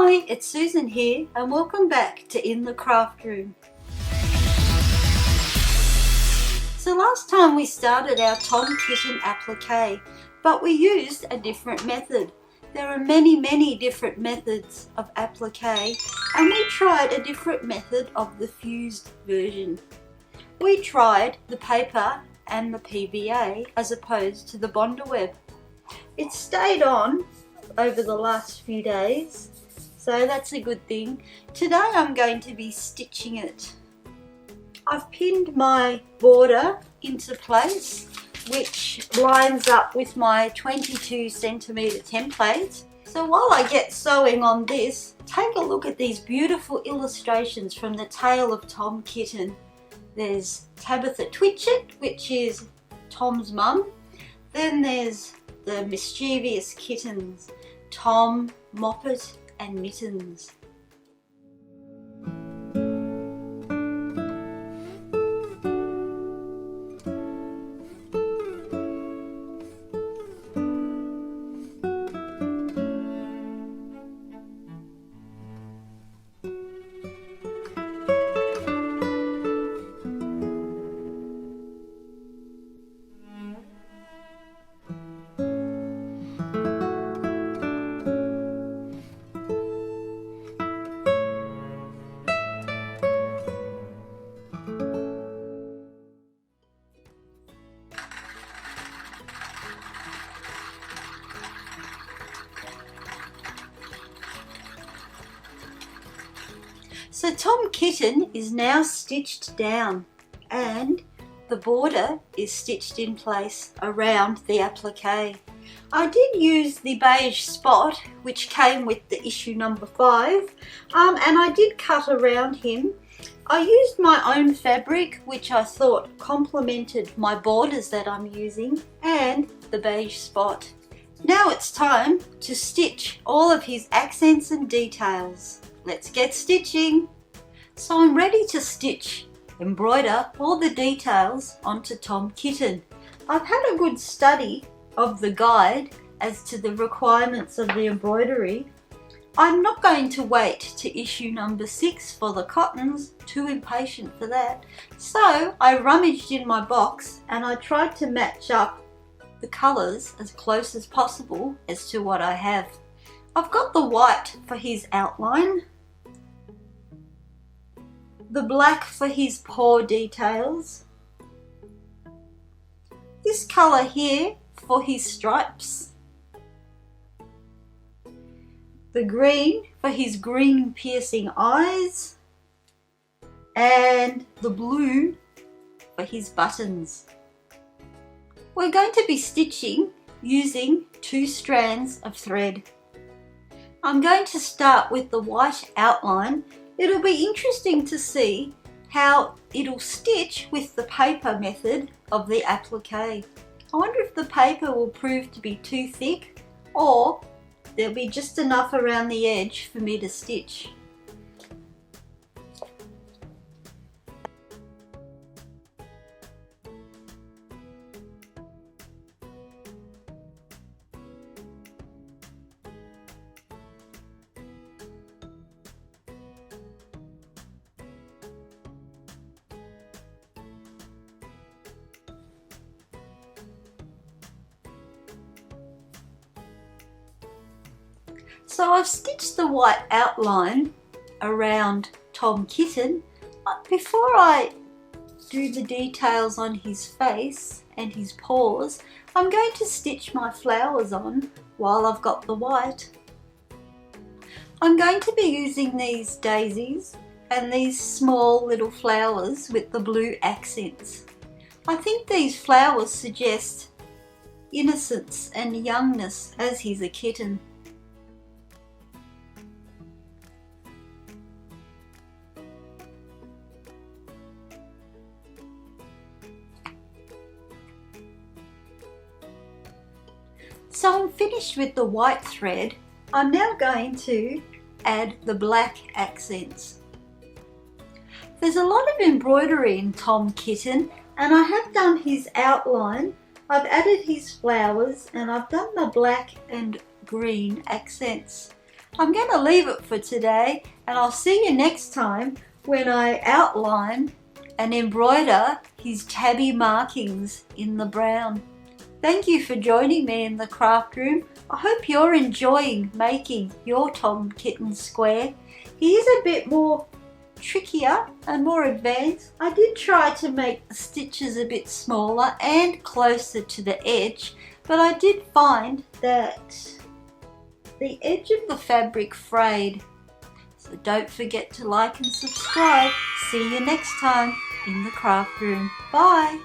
Hi, it's Susan here and welcome back to In the Craft Room. So last time we started our Tom Kitten applique, but we used a different method. There are many different methods of applique and we tried a different method of the fused version. We tried the paper and the PVA as opposed to the Bonder web. It stayed on over the last few days, so that's a good thing. Today I'm going to be stitching it. I've pinned my border into place, which lines up with my 22 centimeter template. So while I get sewing on this, take a look at these beautiful illustrations from the tale of Tom Kitten. There's Tabitha Twitchit, which is Tom's mum. Then there's the mischievous kittens, Tom, Moppet and Mittens. So Tom Kitten is now stitched down and the border is stitched in place around the applique. I did use the beige spot which came with the issue number 5 and I did cut around him. I used my own fabric which I thought complemented my borders that I'm using and the beige spot. Now it's time to stitch all of his accents and details. Let's get stitching. So I'm ready to embroider all the details onto Tom Kitten. I've had a good study of the guide as to the requirements of the embroidery. I'm not going to wait to issue number 6 for the cottons, too impatient for that. So I rummaged in my box and I tried to match up the colours as close as possible as to what I have. I've got the white for his outline, the black for his paw details, this colour here for his stripes, the green for his green piercing eyes, and the blue for his buttons. We're going to be stitching using 2 strands of thread. I'm going to start with the white outline. It'll be interesting to see how it'll stitch with the paper method of the applique. I wonder if the paper will prove to be too thick or there'll be just enough around the edge for me to stitch. So I've stitched the white outline around Tom Kitten. Before I do the details on his face and his paws, I'm going to stitch my flowers on while I've got the white. I'm going to be using these daisies and these small little flowers with the blue accents. I think these flowers suggest innocence and youngness as he's a kitten. So I'm finished with the white thread. I'm now going to add the black accents. There's a lot of embroidery in Tom Kitten and I have done his outline. I've added his flowers and I've done the black and green accents. I'm going to leave it for today, and I'll see you next time when I outline and embroider his tabby markings in the brown. Thank you for joining me in the craft room. I hope you're enjoying making your Tom Kitten square. He is a bit more trickier and more advanced. I did try to make the stitches a bit smaller and closer to the edge, but I did find that the edge of the fabric frayed. So don't forget to like and subscribe. See you next time in the craft room. Bye.